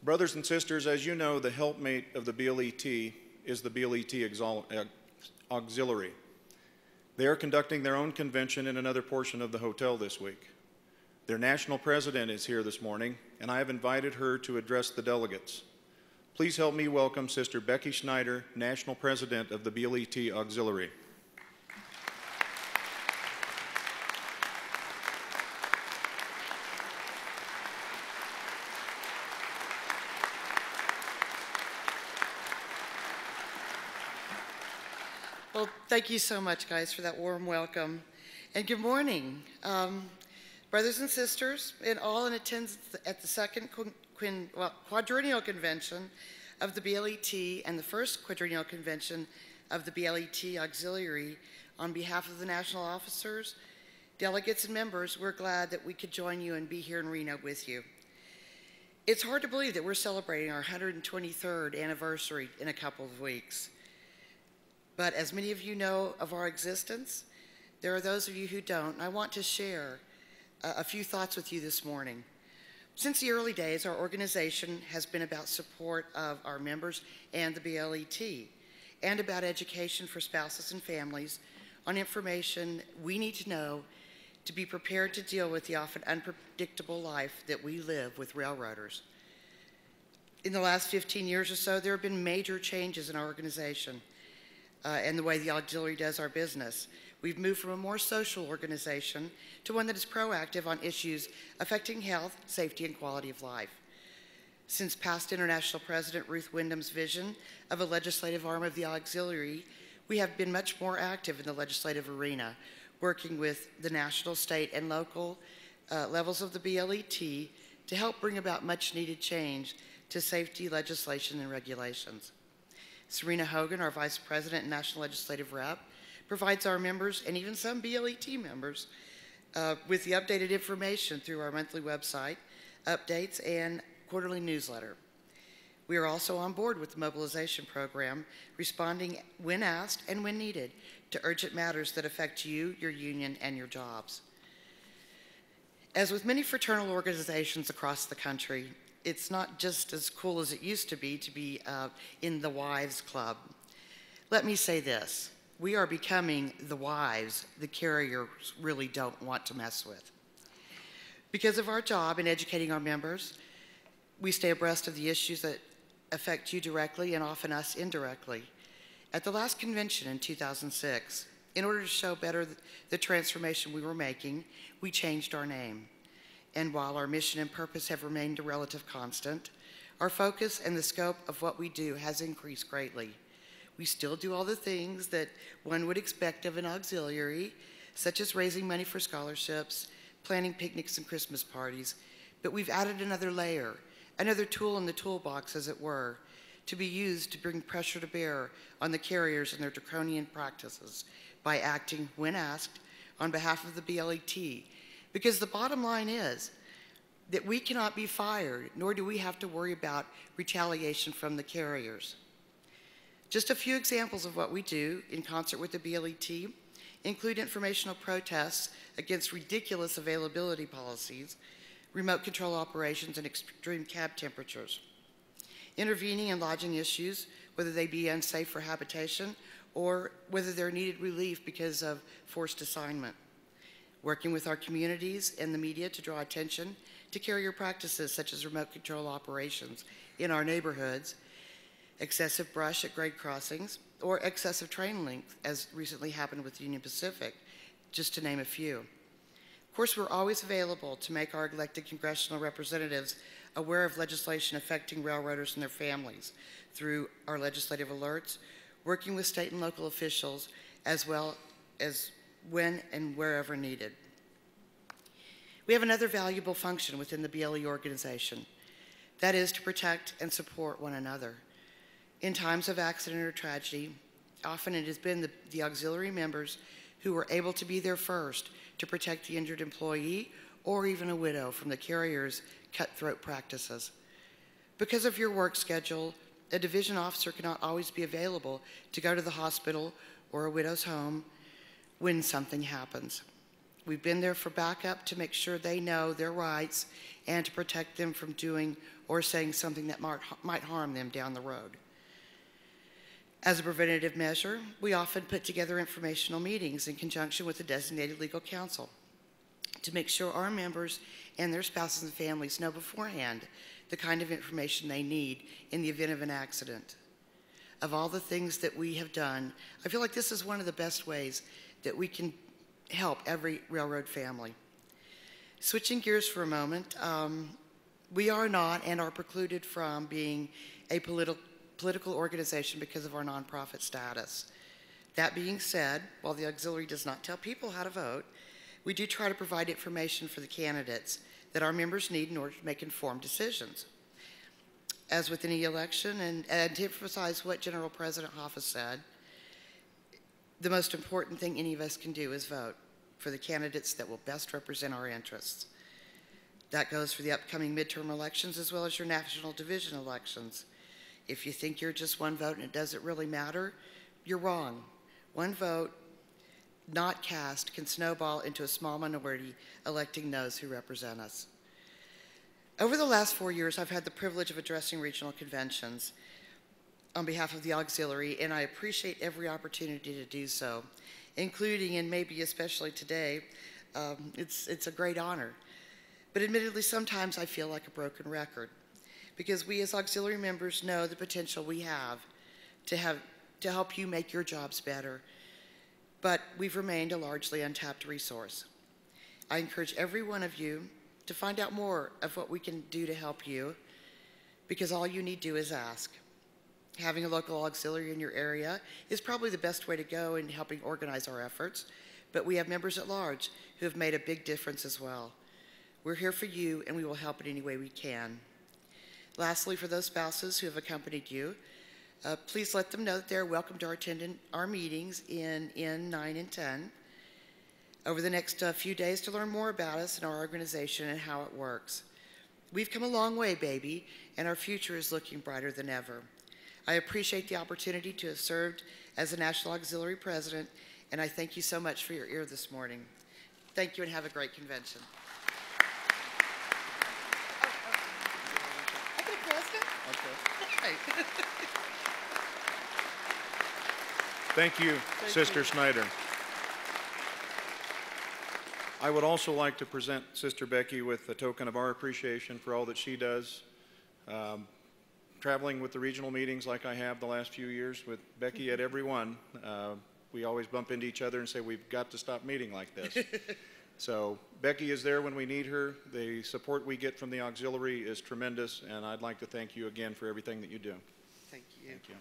Brothers and sisters, as you know, the helpmate of the BLET is the BLET Auxiliary. They are conducting their own convention in another portion of the hotel this week. Their national president is here this morning, and I have invited her to address the delegates. Please help me welcome Sister Becky Schneider, National President of the BLET Auxiliary. Well, thank you so much, guys, for that warm welcome. And good morning, brothers and sisters, and all in attendance at the second quadrennial convention of the BLET and the first quadrennial convention of the BLET Auxiliary. On behalf of the national officers, delegates, and members, we're glad that we could join you and be here in Reno with you. It's hard to believe that we're celebrating our 123rd anniversary in a couple of weeks. But as many of you know of our existence, there are those of you who don't, and I want to share a few thoughts with you this morning. Since the early days, our organization has been about support of our members and the BLET, and about education for spouses and families on information we need to know to be prepared to deal with the often unpredictable life that we live with railroaders. In the last 15 years or so, there have been major changes in our organization and the way the Auxiliary does our business. We've moved from a more social organization to one that is proactive on issues affecting health, safety, and quality of life. Since past International President Ruth Wyndham's vision of a legislative arm of the Auxiliary, we have been much more active in the legislative arena, working with the national, state, and local levels of the BLET to help bring about much-needed change to safety legislation and regulations. Serena Hogan, our Vice President and National Legislative Rep, provides our members, and even some BLET members, with the updated information through our monthly website, updates, and quarterly newsletter. We are also on board with the mobilization program, responding when asked and when needed to urgent matters that affect you, your union, and your jobs. As with many fraternal organizations across the country, it's not just as cool as it used to be in the Wives Club. Let me say this. We are becoming the wives the carriers really don't want to mess with. Because of our job in educating our members, we stay abreast of the issues that affect you directly and often us indirectly. At the last convention in 2006, in order to show better the transformation we were making, we changed our name. And while our mission and purpose have remained a relative constant, our focus and the scope of what we do has increased greatly. We still do all the things that one would expect of an auxiliary, such as raising money for scholarships, planning picnics and Christmas parties, but we've added another layer, another tool in the toolbox, as it were, to be used to bring pressure to bear on the carriers and their draconian practices by acting, when asked, on behalf of the BLET. Because the bottom line is that we cannot be fired, nor do we have to worry about retaliation from the carriers. Just a few examples of what we do in concert with the BLET include informational protests against ridiculous availability policies, remote control operations, and extreme cab temperatures, intervening in lodging issues, whether they be unsafe for habitation or whether they're needed relief because of forced assignment, working with our communities and the media to draw attention to carrier practices such as remote control operations in our neighborhoods, excessive brush at grade crossings, or excessive train length, as recently happened with Union Pacific, just to name a few. Of course, we're always available to make our elected congressional representatives aware of legislation affecting railroaders and their families through our legislative alerts, working with state and local officials, as well as when and wherever needed. We have another valuable function within the BLE organization, that is to protect and support one another. In times of accident or tragedy, often it has been the auxiliary members who were able to be there first to protect the injured employee or even a widow from the carrier's cutthroat practices. Because of your work schedule, a division officer cannot always be available to go to the hospital or a widow's home when something happens. We've been there for backup to make sure they know their rights and to protect them from doing or saying something that might harm them down the road. As a preventative measure, we often put together informational meetings in conjunction with the designated legal counsel to make sure our members and their spouses and families know beforehand the kind of information they need in the event of an accident. Of all the things that we have done, I feel like this is one of the best ways that we can help every railroad family. Switching gears for a moment, we are not and are precluded from being a political organization because of our nonprofit status. That being said, while the auxiliary does not tell people how to vote, we do try to provide information for the candidates that our members need in order to make informed decisions. As with any election, and to emphasize what General President Hoffa said, the most important thing any of us can do is vote for the candidates that will best represent our interests. That goes for the upcoming midterm elections as well as your national division elections. If you think you're just one vote and it doesn't really matter, you're wrong. One vote not cast can snowball into a small minority electing those who represent us. Over the last 4 years, I've had the privilege of addressing regional conventions on behalf of the auxiliary, and I appreciate every opportunity to do so, including, and maybe especially today, it's a great honor. But admittedly, sometimes I feel like a broken record, because we as auxiliary members know the potential we have to help you make your jobs better, but we've remained a largely untapped resource. I encourage every one of you to find out more of what we can do to help you, because all you need to do is ask. Having a local auxiliary in your area is probably the best way to go in helping organize our efforts, but we have members at large who have made a big difference as well. We're here for you, and we will help in any way we can. Lastly, for those spouses who have accompanied you, please let them know that they're welcome to attend our meetings in N9 and 10 over the next few days to learn more about us and our organization and how it works. We've come a long way, baby, and our future is looking brighter than ever. I appreciate the opportunity to have served as the National Auxiliary President, and I thank you so much for your ear this morning. Thank you, and have a great convention. I could have pressed it. Okay. Thank you, Sister Schneider. I would also like to present Sister Becky with a token of our appreciation for all that she does. Traveling with the regional meetings like I have the last few years with Becky at every one, we always bump into each other and say, we've got to stop meeting like this. So Becky is there when we need her. The support we get from the auxiliary is tremendous, and I'd like to thank you again for everything that you do. Thank you. Thank you.